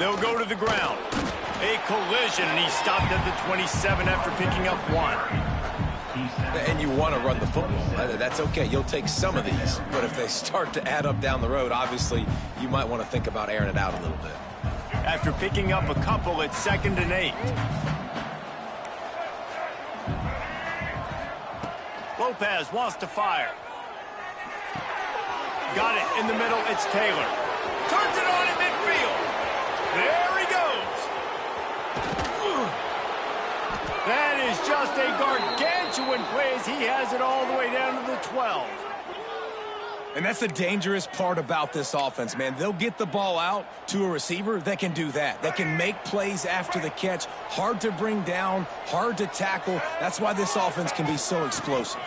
They'll go to the ground. A collision, and he stopped at the 27 after picking up 1. And you want to run the football. That's okay. You'll take some of these. But if they start to add up down the road, obviously, you might want to think about airing it out a little bit. After picking up a couple, it's 2nd and 8. Lopez wants to fire. Got it in the middle. It's Taylor. Turns it on in midfield. There he goes. That is just a gargantuan play as he has it all the way down to the 12. And that's the dangerous part about this offense, man. They'll get the ball out to a receiver that can do that. That can make plays after the catch. Hard to bring down, hard to tackle. That's why this offense can be so explosive.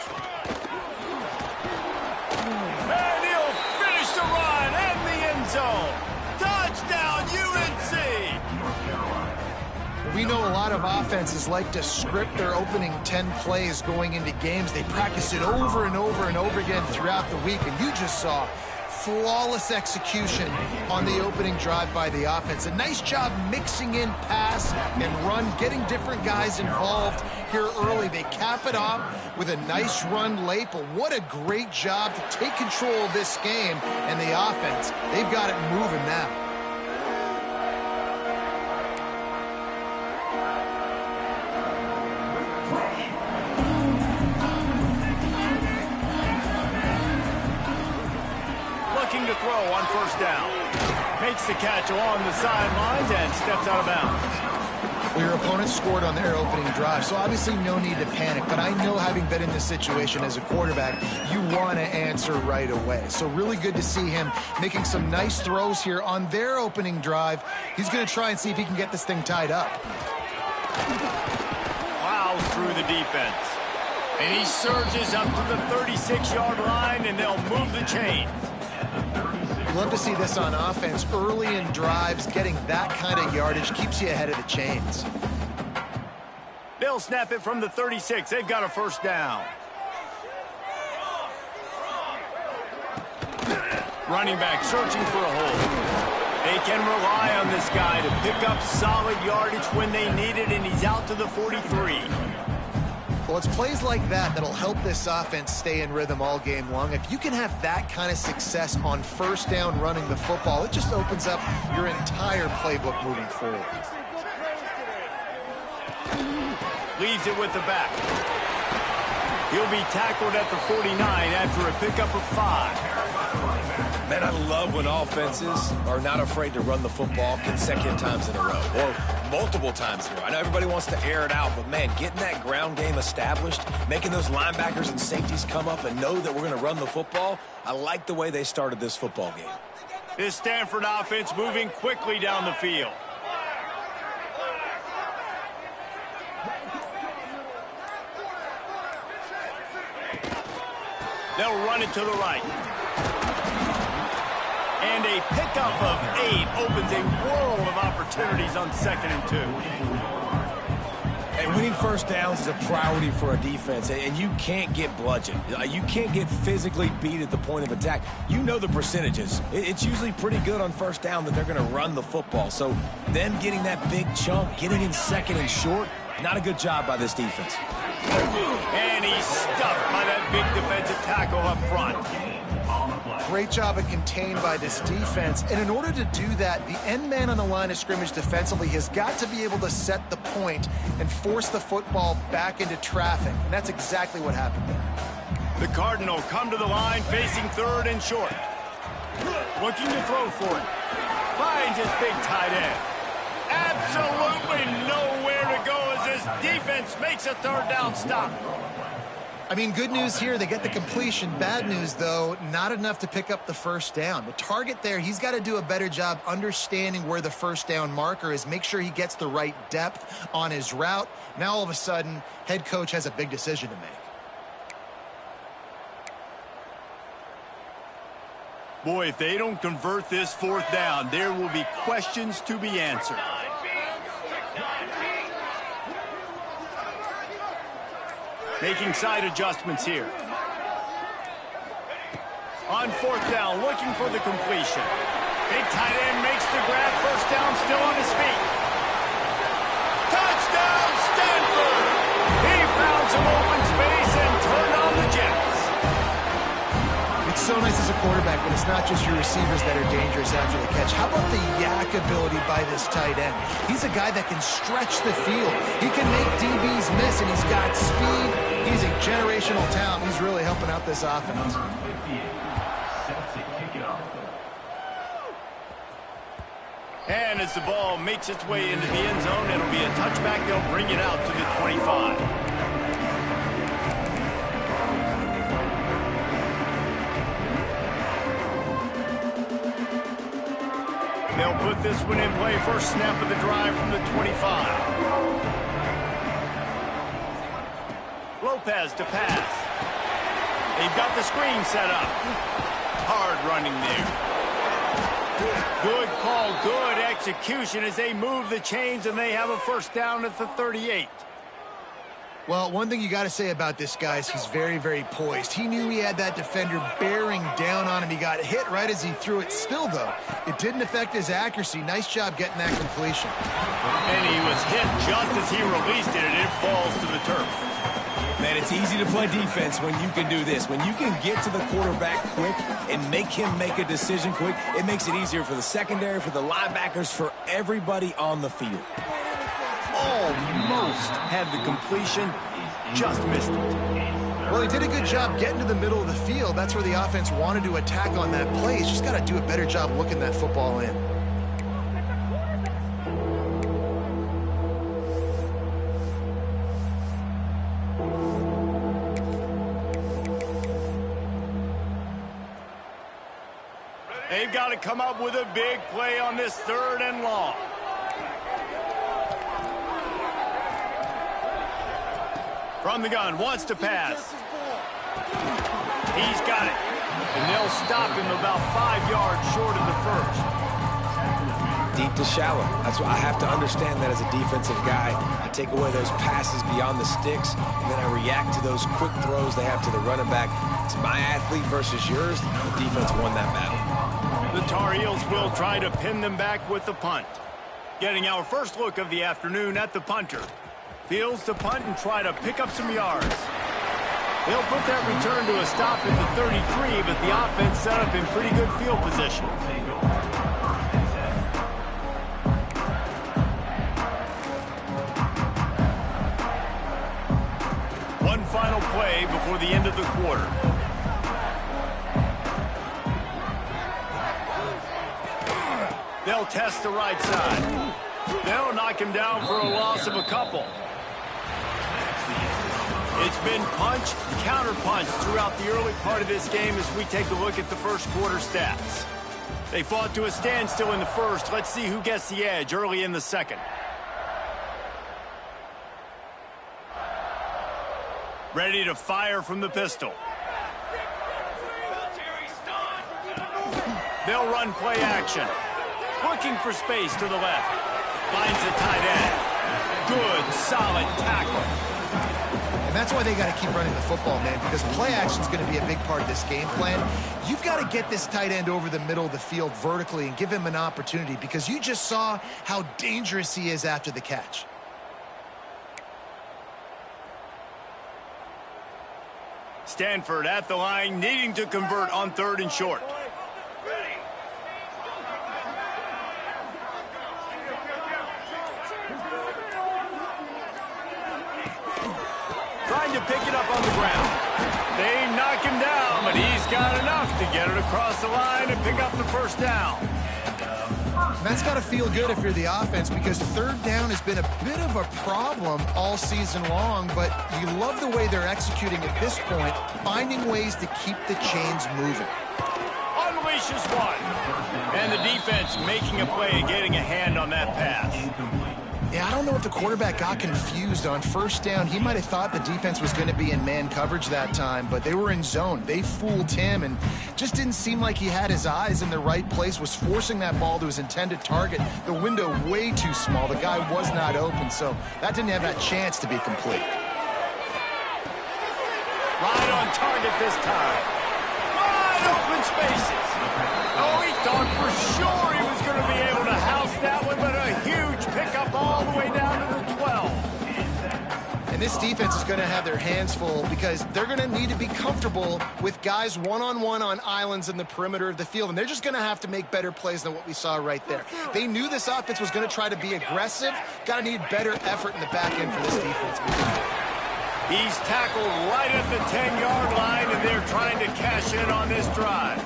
And he'll finish the run and the end zone. Touchdown, UNC! We know a lot of offenses like to script their opening 10 plays going into games. They practice it over and over and over again throughout the week, and you just saw flawless execution on the opening drive by the offense. A nice job mixing in pass and run, getting different guys involved here early. They cap it off with a nice run late, but what a great job to take control of this game and the offense. They've got it moving now. To throw on 1st down. Makes the catch along the sidelines and steps out of bounds. Well, your opponent scored on their opening drive, so obviously no need to panic. But I know, having been in this situation as a quarterback, you want to answer right away. So really good to see him making some nice throws here on their opening drive. He's going to try and see if he can get this thing tied up. Plows through the defense. And he surges up to the 36-yard line, and they'll move the chain. Love to see this on offense. Early in drives, getting that kind of yardage keeps you ahead of the chains. They'll snap it from the 36. They've got a 1st down. Running back searching for a hole. They can rely on this guy to pick up solid yardage when they need it, and he's out to the 43. Well, it's plays like that that'll help this offense stay in rhythm all game long. If you can have that kind of success on 1st down running the football, it just opens up your entire playbook moving forward. Leaves it with the back. He'll be tackled at the 49 after a pickup of 5. Man, I love when offenses are not afraid to run the football consecutive times in a row or multiple times in a row. I know everybody wants to air it out, but, man, getting that ground game established, making those linebackers and safeties come up and know that we're going to run the football, I like the way they started this football game. This Stanford offense moving quickly down the field. They'll run it to the right. And a pickup of 8 opens a world of opportunities on 2nd and 2. And winning 1st downs is a priority for a defense, and you can't get bludgeoned. You can't get physically beat at the point of attack. You know the percentages. It's usually pretty good on 1st down that they're going to run the football. So them getting that big chunk, getting in 2nd and short, not a good job by this defense. And he's stuffed by that big defensive tackle up front. Great job of contained by this defense. And in order to do that, the end man on the line of scrimmage defensively has got to be able to set the point and force the football back into traffic. And that's exactly what happened there. The Cardinal come to the line facing 3rd and short. Looking to throw for it. Finds his big tight end. Absolutely nowhere to go as this defense makes a 3rd down stop. I mean, good news here, they get the completion. Bad news, though, not enough to pick up the 1st down. The target there, he's got to do a better job understanding where the 1st down marker is, make sure he gets the right depth on his route. Now, all of a sudden, head coach has a big decision to make. Boy, if they don't convert this 4th down, there will be questions to be answered. Making side adjustments here. On 4th down, looking for the completion. Big tight end makes the grab. First down, still on his feet. Touchdown, Stanford! He found some open space and turned on the Jets. It's so nice as a quarterback when it's not just your receivers that are dangerous after the catch. How about the yak ability by this tight end? He's a guy that can stretch the field. He can make DBs miss, and he's got speed. He's a generational talent. He's really helping out this offense. And as the ball makes its way into the end zone, it'll be a touchback. They'll bring it out to the 25. They'll put this one in play. First snap of the drive from the 25. Lopez to pass. They've got the screen set up. Hard running there. Good call, good execution as they move the chains, and they have a first down at the 38. Well, one thing you got to say about this guy is he's very, very poised. He knew he had that defender bearing down on him. He got hit right as he threw it. Still, though, it didn't affect his accuracy. Nice job getting that completion. And he was hit just as he released it, and it falls to the turf. Man, it's easy to play defense when you can do this. When you can get to the quarterback quick and make him make a decision quick, it makes it easier for the secondary, for the linebackers, for everybody on the field. Almost had the completion, just missed it. Well, he did a good job getting to the middle of the field. That's where the offense wanted to attack on that play. He's just got to do a better job looking that football in. They've got to come up with a big play on this 3rd and long. From the gun, wants to pass. He's got it. And they'll stop him about 5 yards short of the first. Deep to shallow. That's why I have to understand that as a defensive guy. I take away those passes beyond the sticks, and then I react to those quick throws they have to the running back. It's my athlete versus yours. The defense won that battle. The Tar Heels will try to pin them back with the punt. Getting our first look of the afternoon at the punter. Fields to punt and try to pick up some yards. They'll put that return to a stop at the 33, but the offense set up in pretty good field position. One final play before the end of the quarter. They'll test the right side. They'll knock him down for a loss of a couple. It's been punch, counter-punch throughout the early part of this game as we take a look at the first quarter stats. They fought to a standstill in the first. Let's see who gets the edge early in the second. Ready to fire from the pistol. They'll run play action. Looking for space to the left. Finds the tight end. Good, solid tackle. And that's why they got to keep running the football, man, because play action is going to be a big part of this game plan. You've got to get this tight end over the middle of the field vertically and give him an opportunity, because you just saw how dangerous he is after the catch. Stanford at the line, needing to convert on 3rd and short. Trying to pick it up on the ground. They knock him down, but he's got enough to get it across the line and pick up the first down. And that's got to feel good if you're the offense, because 3rd down has been a bit of a problem all season long, but you love the way they're executing at this point, finding ways to keep the chains moving. Unleashes one. And the defense making a play and getting a hand on that pass. Yeah, I don't know if the quarterback got confused on 1st down. He might have thought the defense was going to be in man coverage that time, but they were in zone. They fooled him and just didn't seem like he had his eyes in the right place, was forcing that ball to his intended target. The window way too small. The guy was not open, so that didn't have that chance to be complete. Right on target this time. Wide open spaces. Oh, he thought for sure And this defense is going to have their hands full because they're going to need to be comfortable with guys one-on-one on islands in the perimeter of the field, and they're just going to have to make better plays than what we saw right there. They knew this offense was going to try to be aggressive. Got to need better effort in the back end for this defense. He's tackled right at the 10-yard line, and they're trying to cash in on this drive.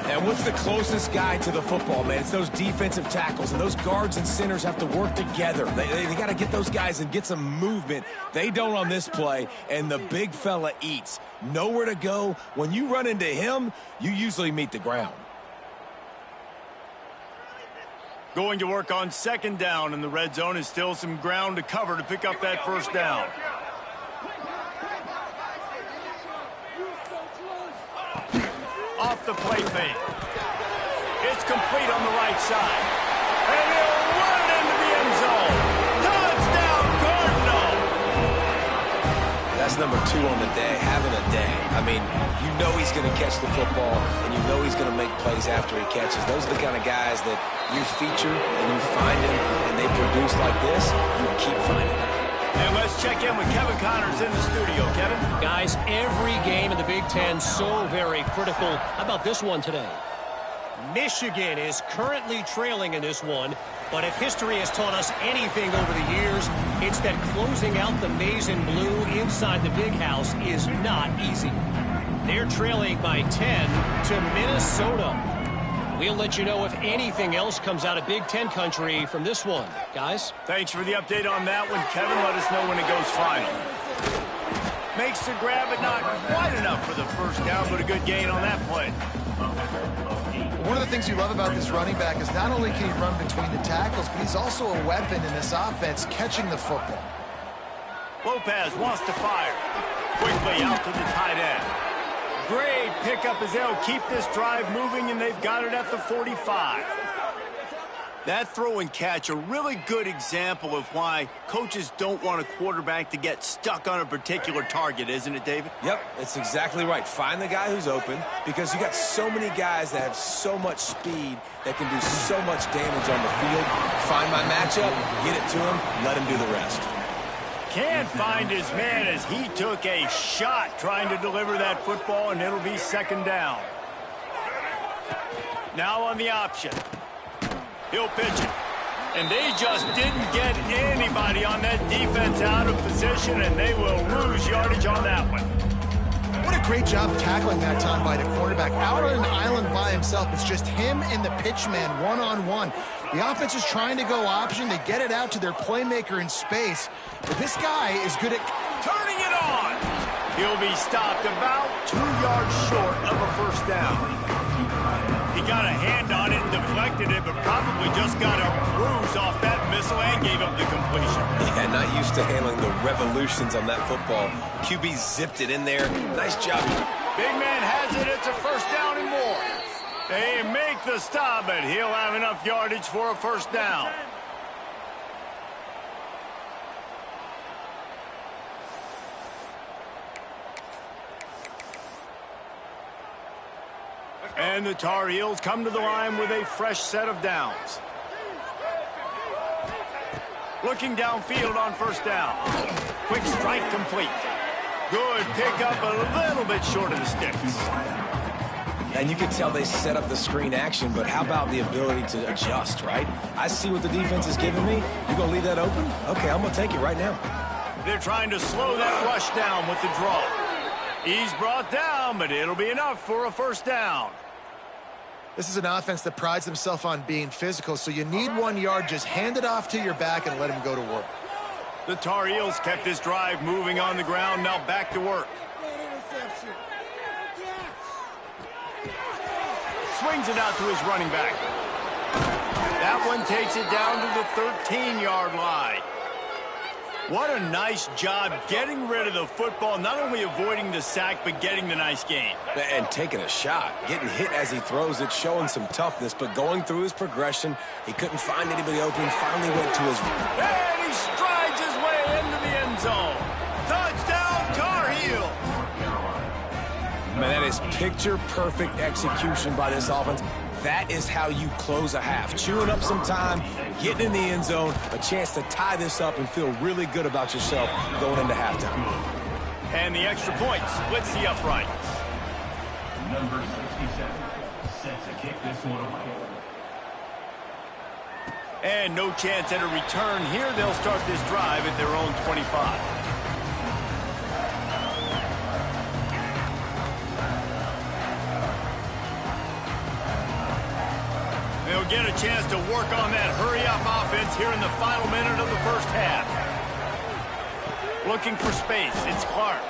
And what's the closest guy to the football, man? It's those defensive tackles, and those guards and centers have to work together. They got to get those guys and get some movement. They don't on this play, and the big fella eats. Nowhere to go. When you run into him, you usually meet the ground. Going to work on second down, and the red zone is still some ground to cover to pick up that first down. Off the play fake. It's complete on the right side. And he'll run it into the end zone. Touchdown, Cardinal! That's number 2 on the day, having a day. I mean, you know he's going to catch the football, and you know he's going to make plays after he catches. Those are the kind of guys that you feature and you find him, and they produce like this, you keep finding them. And let's check in with Kevin Connors in the studio. Kevin? Guys, every game in the Big Ten so very critical. How about this one today? Michigan is currently trailing in this one, but if history has taught us anything over the years, it's that closing out the maize and blue inside the Big House is not easy. They're trailing by 10 to Minnesota. We'll let you know if anything else comes out of Big Ten country from this one. Guys? Thanks for the update on that one, Kevin. Let us know when it goes final. Makes the grab, but not quite enough for the first down, but a good gain on that play. One of the things you love about this running back is not only can he run between the tackles, but he's also a weapon in this offense catching the football. Lopez wants to fire. Quickly out to the tight end. Great pickup as they'll keep this drive moving, and they've got it at the 45. That throw and catch, a really good example of why coaches don't want a quarterback to get stuck on a particular target, isn't it, David? Yep, it's exactly right. Find the guy who's open, because you got so many guys that have so much speed that can do so much damage on the field. Find my matchup, get it to him, let him do the rest. Can't find his man as he took a shot trying to deliver that football, and it'll be second down. Now on the option. He'll pitch it. And they just didn't get anybody on that defense out of position, and they will lose yardage on that one. What a great job tackling that time by the quarterback. Out on an island by himself. It's just him and the pitch man one-on-one. The offense is trying to go option. They get it out to their playmaker in space. But this guy is good at turning it on. He'll be stopped about 2 yards short of a first down. He got a hand on it and deflected it, but probably just got a bruise off that missile and gave up the completion. Yeah, not used to handling the revolutions on that football. QB zipped it in there. Nice job. Big man has it. It's a first down and more. They make the stop, but he'll have enough yardage for a first down. And the Tar Heels come to the line with a fresh set of downs. Looking downfield on first down. Quick strike complete. Good pickup, a little bit short of the sticks. And you can tell they set up the screen action, but how about the ability to adjust, right? I see what the defense is giving me. You gonna leave that open? Okay, I'm gonna take it right now. They're trying to slow that rush down with the draw. He's brought down, but it'll be enough for a first down. This is an offense that prides themselves on being physical, so you need 1 yard. Just hand it off to your back and let him go to work. The Tar Heels kept this drive moving on the ground, now back to work. Swings it out to his running back. That one takes it down to the 13-yard line. What a nice job getting rid of the football, not only avoiding the sack, but getting the nice gain. And taking a shot, getting hit as he throws it, showing some toughness, but going through his progression, he couldn't find anybody open, finally went to his... And he strides his way into the end zone. Touchdown, Tar Heel. Man, that is picture-perfect execution by this offense. That is how you close a half. Chewing up some time, getting in the end zone, a chance to tie this up and feel really good about yourself going into halftime. And the extra point splits the uprights. Number 67 set to kick this one away. And no chance at a return here. They'll start this drive at their own 25. They'll get a chance to work on that hurry-up offense here in the final minute of the first half. Looking for space. It's Clark.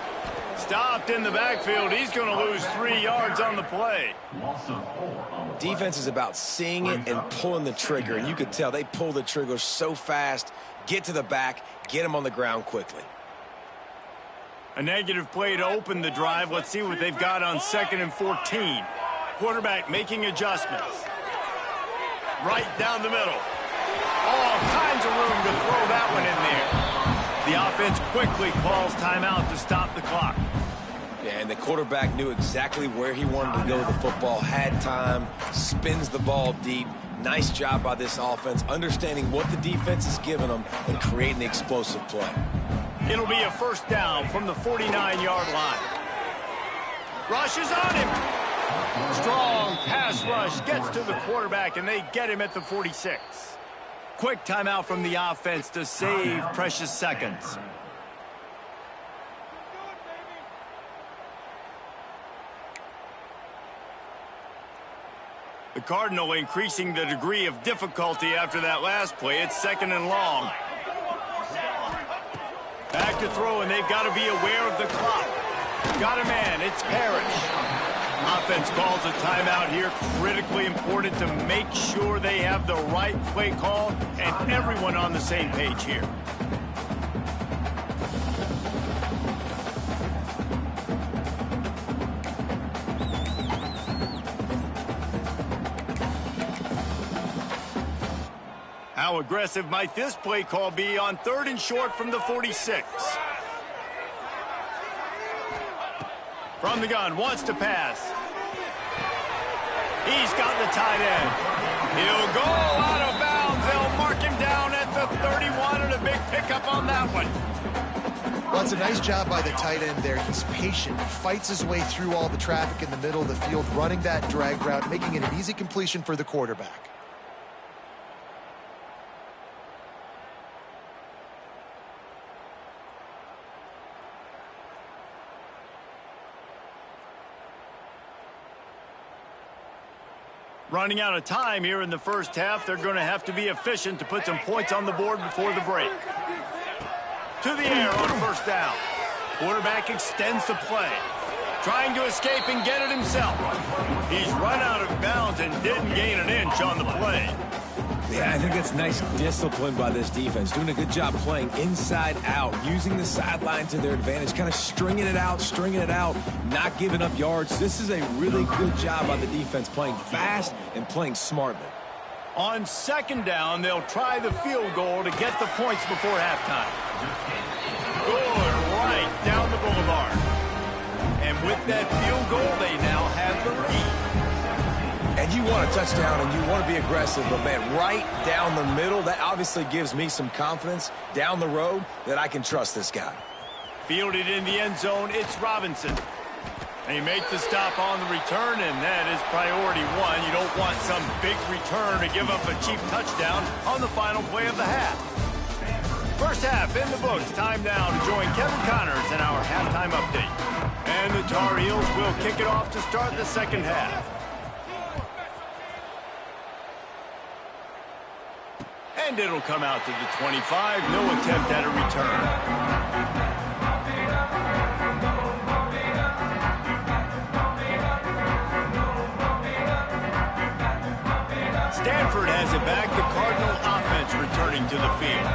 Stopped in the backfield. He's going to lose 3 yards on the play. Loss of 4 on the play. Defense is about seeing it and pulling the trigger, and you could tell they pull the trigger so fast, get to the back, get him on the ground quickly. A negative play to open the drive. Let's see what they've got on 2nd and 14. Quarterback making adjustments. Right down the middle. All kinds of room to throw that one in there. The offense quickly calls timeout to stop the clock. Yeah, and the quarterback knew exactly where he wanted to go with the football, had time, spins the ball deep. Nice job by this offense, understanding what the defense is giving them and creating the explosive play. It'll be a first down from the 49-yard line. Rush is on him. Strong pass rush gets to the quarterback, and they get him at the 46. Quick timeout from the offense to save precious seconds. The Cardinal increasing the degree of difficulty after that last play. It's 2nd and long. Back to throw, and they've got to be aware of the clock. Got a man. It's Parrish. Offense calls a timeout here. Critically important to make sure they have the right play call and everyone on the same page here. How aggressive might this play call be on 3rd and short from the 46? From the gun, wants to pass. He's got the tight end. He'll go out of bounds. They'll mark him down at the 31, and a big pickup on that one. Well, it's a nice job by the tight end there. He's patient. He fights his way through all the traffic in the middle of the field, running that drag route, making it an easy completion for the quarterback. Running out of time here in the first half. They're going to have to be efficient to put some points on the board before the break. To the air on first down. Quarterback extends the play. Trying to escape and get it himself. He's run out of bounds and didn't gain an inch on the play. Yeah, I think that's nice discipline by this defense. Doing a good job playing inside out, using the sideline to their advantage, kind of stringing it out, not giving up yards. This is a really good job by the defense, playing fast and playing smartly. On 2nd down, they'll try the field goal to get the points before halftime. Good, right down the boulevard. And with that field goal, they now have the lead. And you want a touchdown and you want to be aggressive, but man, right down the middle, that obviously gives me some confidence down the road that I can trust this guy. Fielded in the end zone, it's Robinson. They make the stop on the return, and that is priority one. You don't want some big return to give up a cheap touchdown on the final play of the half. First half in the books. Time now to join Kevin Connors in our halftime update. And the Tar Heels will kick it off to start the second half. And it'll come out to the 25. No attempt at a return. Stanford has it back. The Cardinal offense offense returning to the field.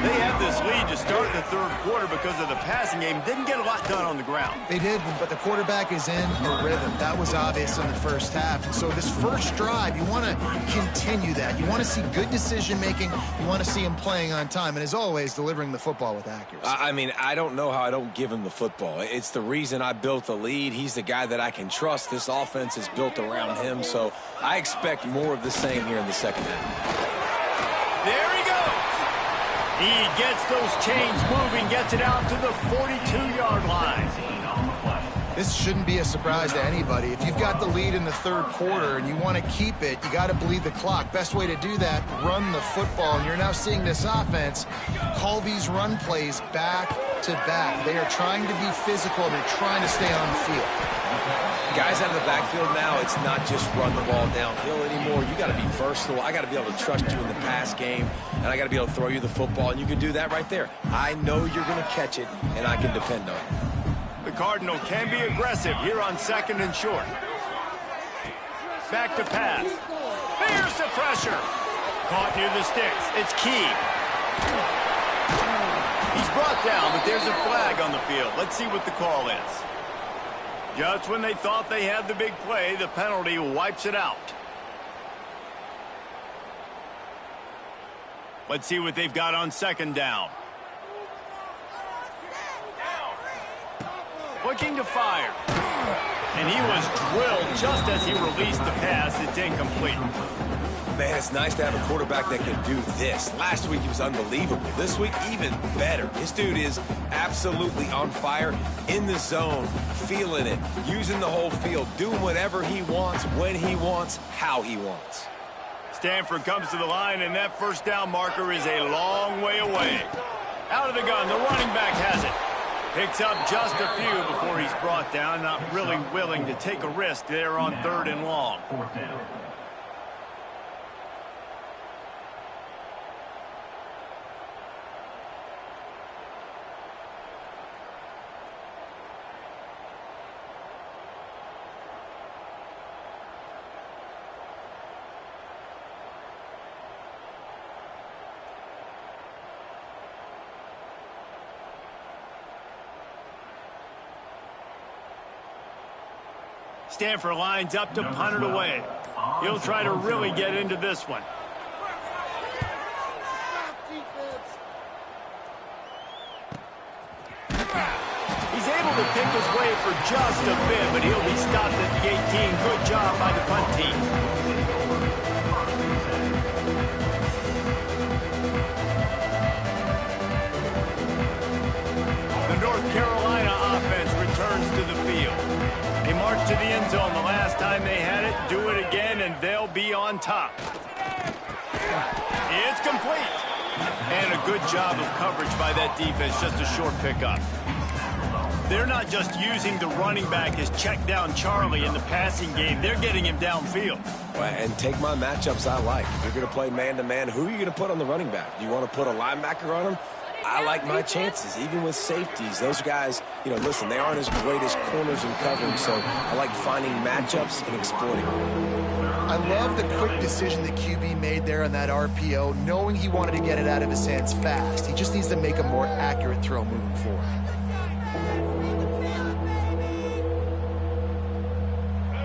They have this lead to start the third quarter because of the passing game. Didn't get a lot done on the ground. They did, but the quarterback is in a rhythm. That was obvious in the first half. And so this first drive, you want to continue that. You want to see good decision-making. You want to see him playing on time. And as always, delivering the football with accuracy. I mean, I don't know how I don't give him the football. It's the reason I built the lead. He's the guy that I can trust. This offense is built around him, so I expect more of the same here in the second half. There he goes. He gets those chains moving, gets it out to the 42-yard line. This shouldn't be a surprise to anybody. If you've got the lead in the third quarter and you want to keep it, you got to bleed the clock. Best way to do that, run the football. And you're now seeing this offense call these run plays back to back. They are trying to be physical. They're trying to stay on the field. Guys out of the backfield now, it's not just run the ball downhill anymore. You got to be versatile. I got to be able to trust you in the pass game, and I got to be able to throw you the football, and you can do that right there. I know you're going to catch it, and I can depend on it. The Cardinal can be aggressive here on second and short. Back to pass. There's the pressure. Caught near the sticks. It's key. He's brought down, but there's a flag on the field. Let's see what the call is. Just when they thought they had the big play, the penalty wipes it out. Let's see what they've got on second down. Looking to fire. And he was drilled just as he released the pass. It's incomplete. Man, it's nice to have a quarterback that can do this. Last week, he was unbelievable. This week, even better. This dude is absolutely on fire, in the zone, feeling it, using the whole field, doing whatever he wants, when he wants, how he wants. Stanford comes to the line, and that first down marker is a long way away. Out of the gun, the running back has it. Picks up just a few before he's brought down. Not really willing to take a risk there on third and long. Fourth down. Stanford lines up to punt it away. He'll try to really get into this one. He's able to pick his way for just a bit, but he'll be stopped at the 18. Good job by the punt team. The North Carolina offense returns to the field. They march to the end zone the last time they had it, do it again, and they'll be on top. It's complete. And a good job of coverage by that defense, just a short pickup. They're not just using the running back as check down Charlie in the passing game. They're getting him downfield. And take my matchups I like. If you're going to play man-to-man, who are you going to put on the running back? Do you want to put a linebacker on him? I like my chances, even with safeties. Those guys, you know, listen, they aren't as great as corners in covering, so I like finding matchups and exploiting them. I love the quick decision that QB made there on that RPO, knowing he wanted to get it out of his hands fast. He just needs to make a more accurate throw moving forward.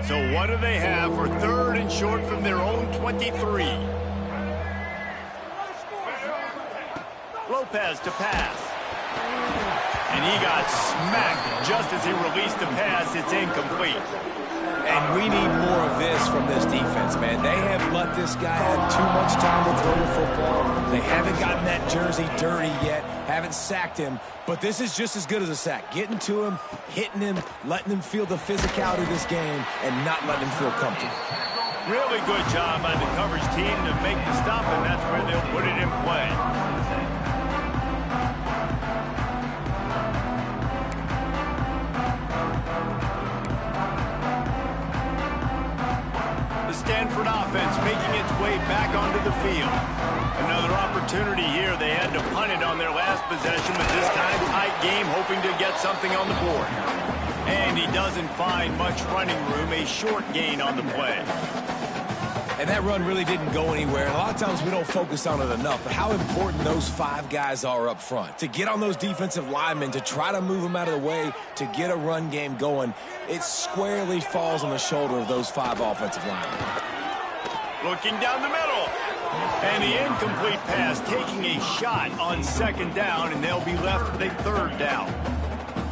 So what do they have for third and short from their own 23? Lopez to pass. And he got smacked just as he released the pass. It's incomplete. And we need more of this from this defense, man. They have let this guy have too much time to throw the football. They haven't gotten that jersey dirty yet, haven't sacked him. But this is just as good as a sack. Getting to him, hitting him, letting him feel the physicality of this game, and not letting him feel comfortable. Really good job by the coverage team to make the stop, and that's where they'll put it in play. Stanford offense making its way back onto the field. Another opportunity here. They had to punt it on their last possession, but this time tight game, hoping to get something on the board. And he doesn't find much running room, a short gain on the play. And that run really didn't go anywhere. And a lot of times we don't focus on it enough. But how important those 5 guys are up front. To get on those defensive linemen, to try to move them out of the way, to get a run game going, it squarely falls on the shoulder of those 5 offensive linemen. Looking down the middle. And the incomplete pass taking a shot on 2nd down, and they'll be left with a 3rd down.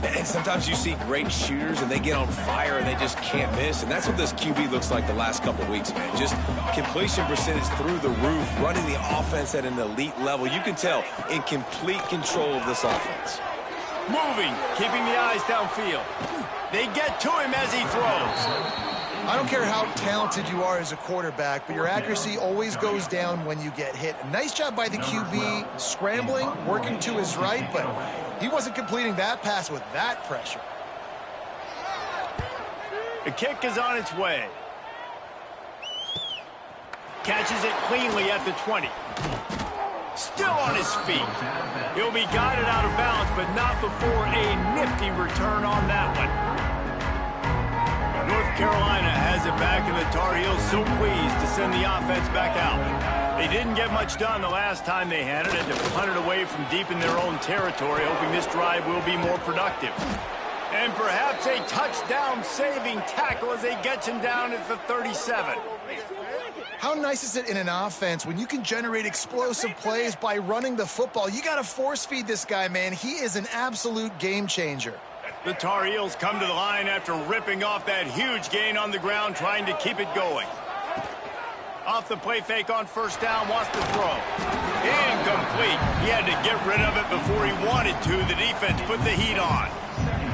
And sometimes you see great shooters, and they get on fire, and they just can't miss. And that's what this QB looks like the last couple of weeks, man. Just completion percentage through the roof, running the offense at an elite level. You can tell in complete control of this offense. Moving, keeping the eyes downfield. They get to him as he throws. I don't care how talented you are as a quarterback, but your accuracy always goes down when you get hit. Nice job by the QB scrambling, working to his right, but he wasn't completing that pass with that pressure. The kick is on its way. Catches it cleanly at the 20. Still on his feet. He'll be guided out of bounds, but not before a nifty return on that one. North Carolina has it back, and the Tar Heels so pleased to send the offense back out. They didn't get much done the last time they had it, and to punt it away from deep in their own territory, hoping this drive will be more productive. And perhaps a touchdown-saving tackle as they get him down at the 37. How nice is it in an offense when you can generate explosive plays by running the football? You got to force-feed this guy, man. He is an absolute game changer. The Tar Heels come to the line after ripping off that huge gain on the ground, trying to keep it going. Off the play fake on 1st down, wants to throw. Incomplete. He had to get rid of it before he wanted to. The defense put the heat on.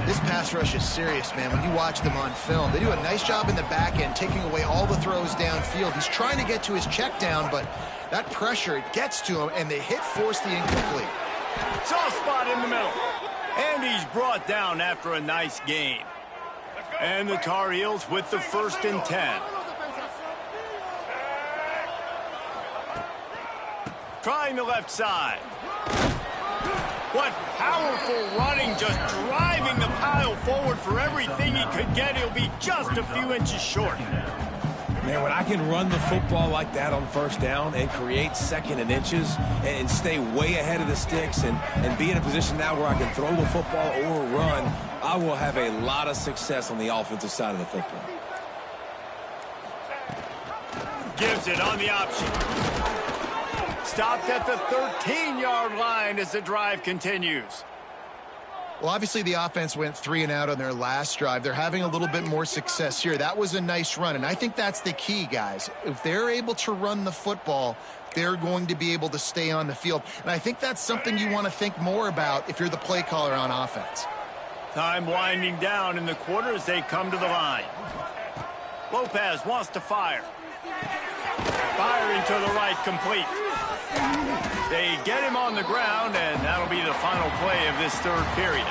This pass rush is serious, man. When you watch them on film, they do a nice job in the back end, taking away all the throws downfield. He's trying to get to his check down, but that pressure, it gets to him, and they force the incomplete. Soft spot in the middle. And he's brought down after a nice gain. And the Tar Heels with the 1st and 10. Trying the left side. What powerful running, just driving the pile forward for everything he could get. He'll be just a few inches short. Man, when I can run the football like that on 1st down and create 2nd and inches and stay way ahead of the sticks and be in a position now where I can throw the football or run, I will have a lot of success on the offensive side of the football. Gives it on the option. Stopped at the 13-yard line as the drive continues. Well, obviously the offense went 3 and out on their last drive. They're having a little bit more success here. That was a nice run, and I think that's the key, guys. If they're able to run the football, they're going to be able to stay on the field. And I think that's something you want to think more about if you're the play caller on offense. Time winding down in the quarter as they come to the line. Lopez wants to fire. Firing to the right, complete. They get him on the ground, and that'll be the final play of this 3rd period.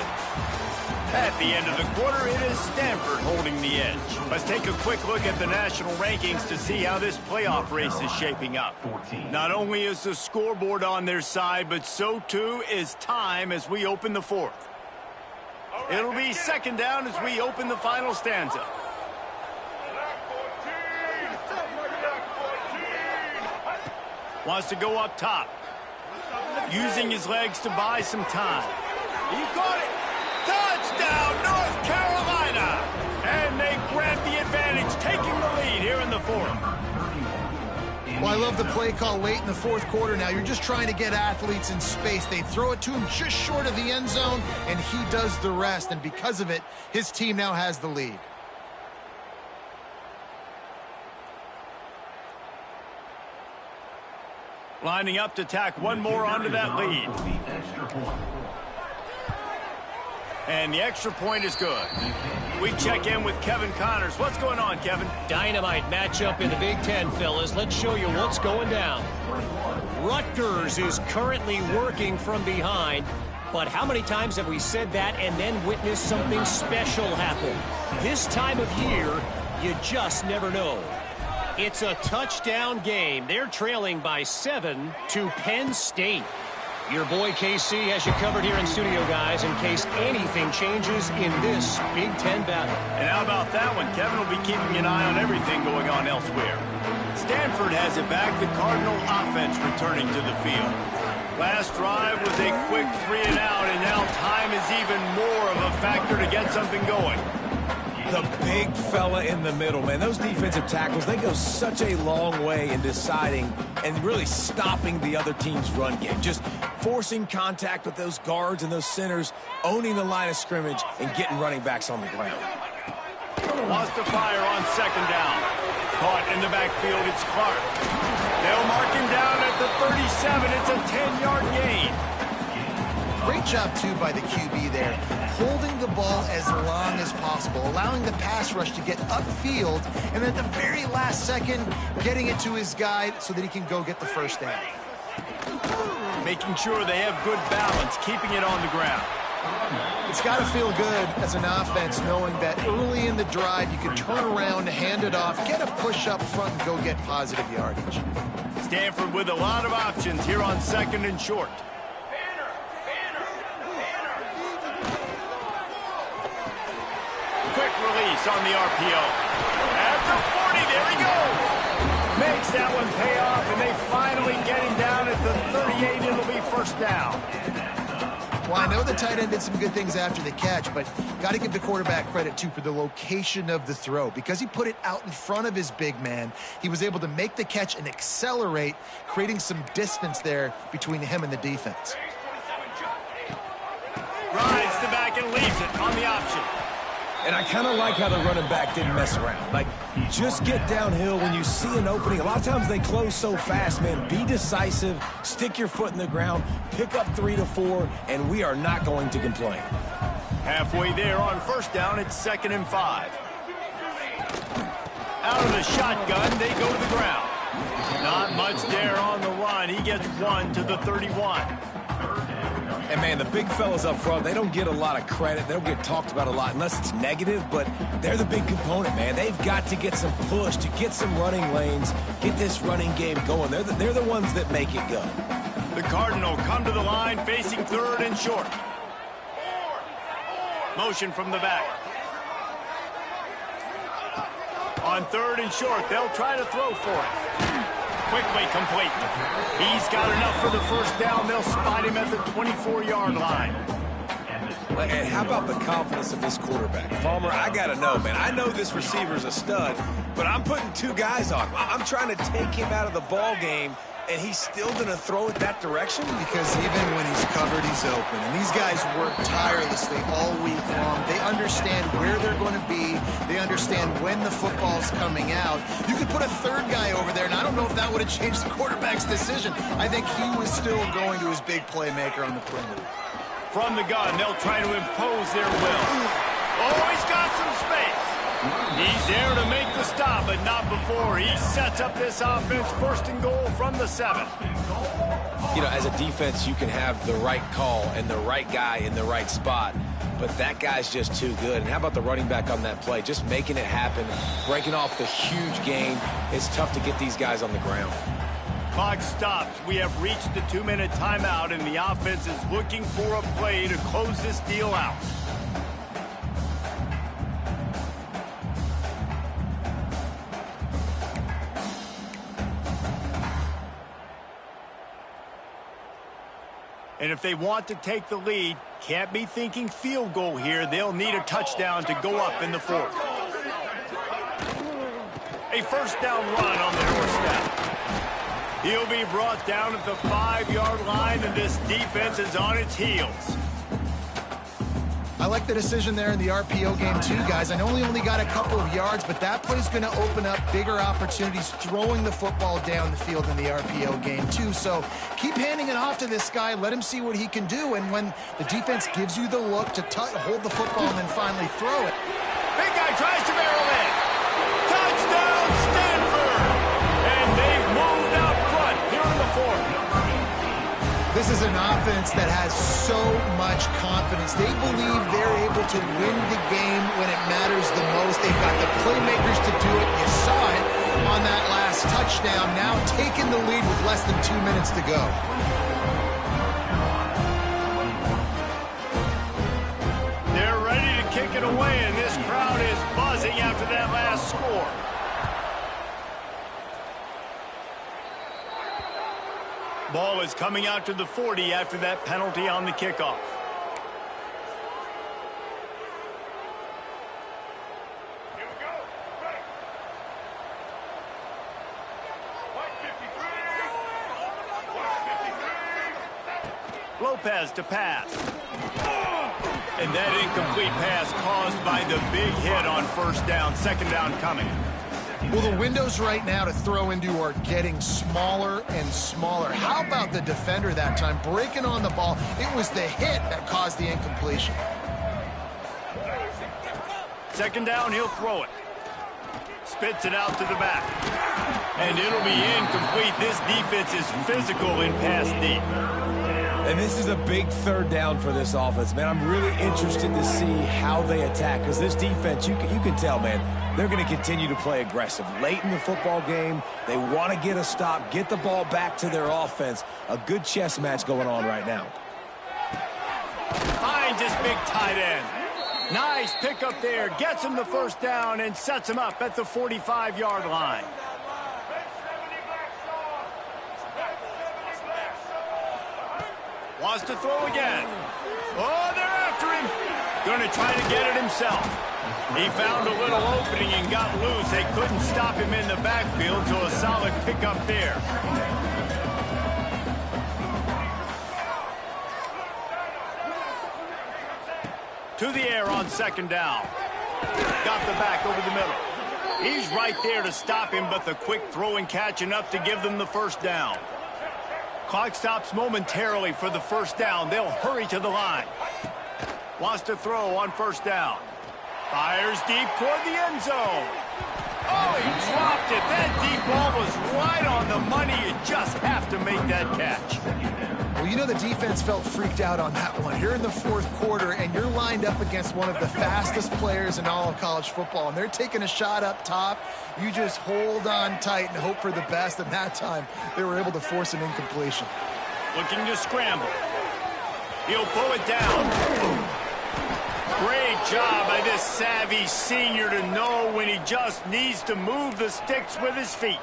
At the end of the quarter, it is Stanford holding the edge. Let's take a quick look at the national rankings to see how this playoff race is shaping up. Not only is the scoreboard on their side, but so too is time as we open the 4th. It'll be 2nd down as we open the final stanza. Wants to go up top. Using his legs to buy some time. He caught it. Touchdown, North Carolina! And they grab the advantage, taking the lead here in the 4th. Well, I love the play call late in the 4th quarter now. You're just trying to get athletes in space. They throw it to him just short of the end zone, and he does the rest. And because of it, his team now has the lead. Lining up to tack one more onto that lead. And the extra point is good. We check in with Kevin Connors. What's going on, Kevin? Dynamite matchup in the Big Ten, fellas. Let's show you what's going down. Rutgers is currently working from behind. But how many times have we said that and then witnessed something special happen? This time of year, you just never know. It's a touchdown game. They're trailing by 7 to Penn State. Your boy KC has you covered here in studio, guys, in case anything changes in this Big Ten battle. And how about that one? Kevin will be keeping an eye on everything going on elsewhere. Stanford has it back. The Cardinal offense returning to the field. Last drive was a quick 3 and out, and now time is even more of a factor to get something going. The big fella in the middle, man. Those defensive tackles, they go such a long way in deciding and really stopping the other team's run game. Just forcing contact with those guards and those centers, owning the line of scrimmage, and getting running backs on the ground. Lost to fire on second down. Caught in the backfield, it's Clark. They'll mark him down at the 37. It's a 10-yard gain. Great job, too, by the QB there. Holding the ball as long as possible, allowing the pass rush to get upfield, and at the very last second, getting it to his guy so that he can go get the first down. Making sure they have good balance, keeping it on the ground. It's got to feel good as an offense knowing that early in the drive you can turn around, hand it off, get a push up front, and go get positive yardage. Stanford with a lot of options here on second and short. Quick release on the RPO. At the 40, there he goes. Makes that one pay off, and they finally get him down at the 38. It'll be first down. Well, I know the tight end did some good things after the catch, but got to give the quarterback credit, too, for the location of the throw. Because he put it out in front of his big man, he was able to make the catch and accelerate, creating some distance there between him and the defense. Rides the back and leaves it on the option. And I kind of like how the running back didn't mess around. Like, just get downhill when you see an opening. A lot of times they close so fast, man. Be decisive, stick your foot in the ground, pick up 3 to 4, and we are not going to complain. Halfway there on first down, it's 2nd and 5. Out of the shotgun, they go to the ground. Not much there on the run. He gets 1 to the 31. And, man, the big fellas up front, they don't get a lot of credit. They don't get talked about a lot unless it's negative, but they're the big component, man. They've got to get some push, to get some running lanes, get this running game going. They're the ones that make it go. The Cardinal come to the line facing 3rd and short. Motion from the back. On 3rd and short, they'll try to throw for it. Quickly complete. He's got enough for the first down. They'll spot him at the 24-yard line. And how about the confidence of this quarterback? Palmer, I got to know, man. I know this receiver's a stud, but I'm putting 2 guys on him. I'm trying to take him out of the ball game, and he's still going to throw it that direction? Because even when he's covered, he's open. And these guys work tirelessly all week long. They understand where they're going to be. They understand when the football's coming out. You could put a 3rd guy over there, and I don't know if that would have changed the quarterback's decision. I think he was still going to his big playmaker on the perimeter. From the gun, they'll try to impose their will. Oh, he's got some space. He's there to make the stop, but not before. He sets up this offense 1st and goal from the 7. You know, as a defense, you can have the right call and the right guy in the right spot, but that guy's just too good. And how about the running back on that play? Just making it happen, breaking off the huge gain. It's tough to get these guys on the ground. Clock stops. We have reached the 2-minute timeout, and the offense is looking for a play to close this deal out. And if they want to take the lead, can't be thinking field goal here. They'll need a touchdown to go up in the 4th. A first down run on the doorstep. He'll be brought down at the 5-yard line, and this defense is on its heels. I like the decision there in the RPO game too, guys. I know he only got a couple of yards, but that play's going to open up bigger opportunities throwing the football down the field in the RPO game too. So keep handing it off to this guy. Let him see what he can do. And when the defense gives you the look to hold the football and then finally throw it. Big guy tries to barrel in. Touchdown, Stanford! And they've moved out front here in the 4th. This is an offense that has so much confidence. They believe they're able to win the game when it matters the most. They've got the playmakers to do it. You saw it on that last touchdown. Now taking the lead with less than 2 minutes to go. it away, and this crowd is buzzing after that last score. Ball is coming out to the 40 after that penalty on the kickoff. Lopez to pass. And that incomplete pass caused by the big hit on first down. Second down coming. Well, the windows right now to throw into are getting smaller and smaller. How about the defender that time breaking on the ball? It was the hit that caused the incompletion. Second down, he'll throw it. Spits it out to the back. And it'll be incomplete. This defense is physical in pass deep. And this is a big third down for this offense, man. I'm really interested to see how they attack, because this defense, you can tell, man, they're going to continue to play aggressive. Late in the football game, they want to get a stop, get the ball back to their offense. A good chess match going on right now. Finds his big tight end. Nice pickup there. Gets him the first down and sets him up at the 45-yard line. Wants to throw again. Oh, they're after him. Going to try to get it himself. He found a little opening and got loose. They couldn't stop him in the backfield, so a solid pickup there. To the air on second down. Got the back over the middle. He's right there to stop him, but the quick throw and catch enough to give them the first down. Clock stops momentarily for the first down. They'll hurry to the line. Wants to throw on first down. Fires deep toward the end zone. Oh, he dropped it. That deep ball was right on the money. You just have to make that catch. Well, you know the defense felt freaked out on that one. You're in the fourth quarter, and you're lined up against one of the fastest players in all of college football, and they're taking a shot up top. You just hold on tight and hope for the best, and that time they were able to force an incompletion. Looking to scramble. He'll pull it down. Great job by this savvy senior to know when he just needs to move the sticks with his feet.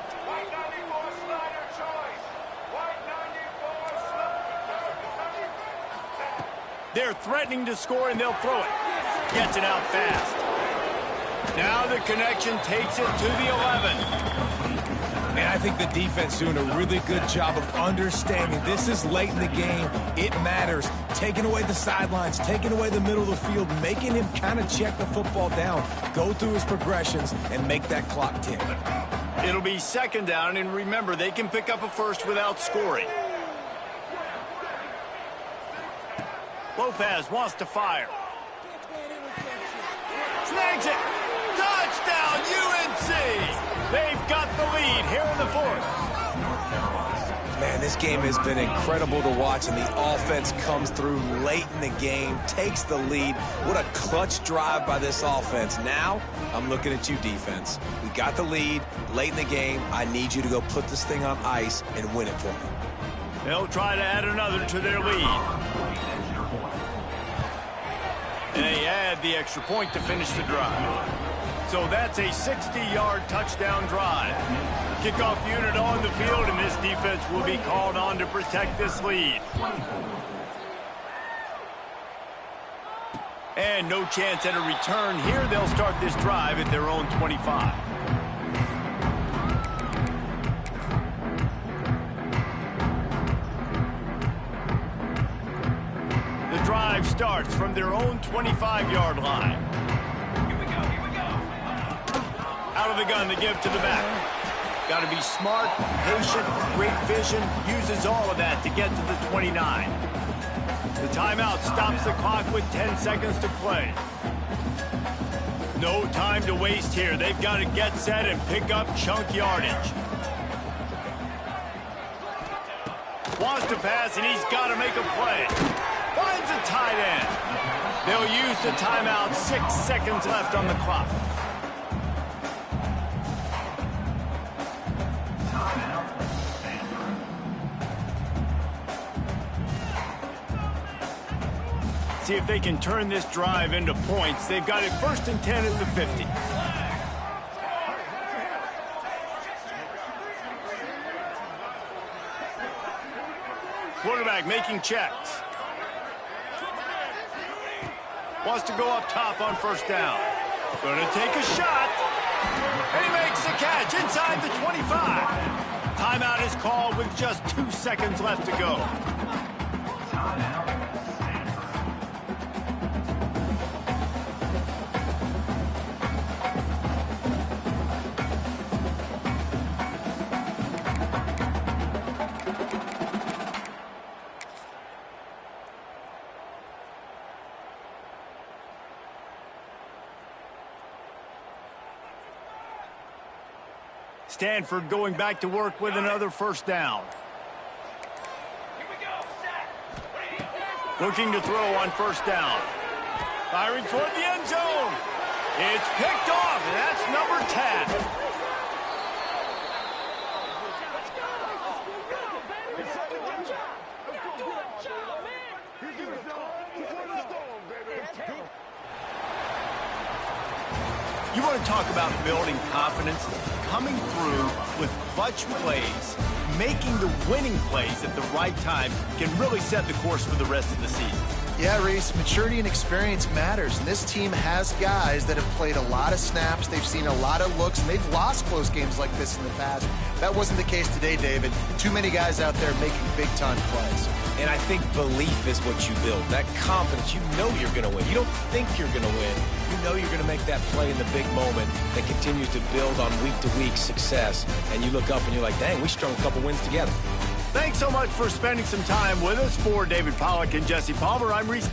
They're threatening to score, and they'll throw it. Gets it out fast. Now the connection takes it to the 11. Man, I think the defense doing a really good job of understanding this is late in the game. It matters. Taking away the sidelines, taking away the middle of the field, making him kind of check the football down, go through his progressions, and make that clock tick. It'll be second down, and remember, they can pick up a first without scoring. Lopez wants to fire. Snags it. Touchdown, UNC! They've got the lead here in the fourth. Man, this game has been incredible to watch, and the offense comes through late in the game, takes the lead. What a clutch drive by this offense. Now, I'm looking at you, defense. We got the lead late in the game. I need you to go put this thing on ice and win it for me. They'll try to add another to their lead. And they add the extra point to finish the drive. So that's a 60-yard touchdown drive. Kickoff unit on the field, and this defense will be called on to protect this lead. And no chance at a return here. They'll start this drive at their own 25. The drive starts from their own 25-yard line. Here we go. Out of the gun to give to the back. Got to be smart, patient, great vision, uses all of that to get to the 29. The timeout stops the clock with 10 seconds to play. No time to waste here. They've got to get set and pick up chunk yardage. Wants to pass, and he's got to make a play. Finds a tight end. They'll use the timeout. 6 seconds left on the clock. See see if they can turn this drive into points. They've got it 1st and 10 at the 50. Quarterback making checks. Wants to go up top on 1st down. Going to take a shot. And he makes the catch inside the 25. Timeout is called with just 2 seconds left to go. Stanford going back to work with another 1st down. Looking to throw on 1st down. Firing toward the end zone. It's picked off, and that's number 10. You want to talk about building confidence? Coming through with clutch plays, making the winning plays at the right time can really set the course for the rest of the season. Yeah, Reese, maturity and experience matters, and this team has guys that have played a lot of snaps, they've seen a lot of looks, and they've lost close games like this in the past. That wasn't the case today, David. Too many guys out there making big-time plays. And I think belief is what you build. That confidence, you know you're going to win. You don't think you're going to win. You know you're going to make that play in the big moment that continues to build on week-to-week success. And you look up and you're like, dang, we strung a couple wins together. Thanks so much for spending some time with us. For David Pollack and Jesse Palmer, I'm Reese.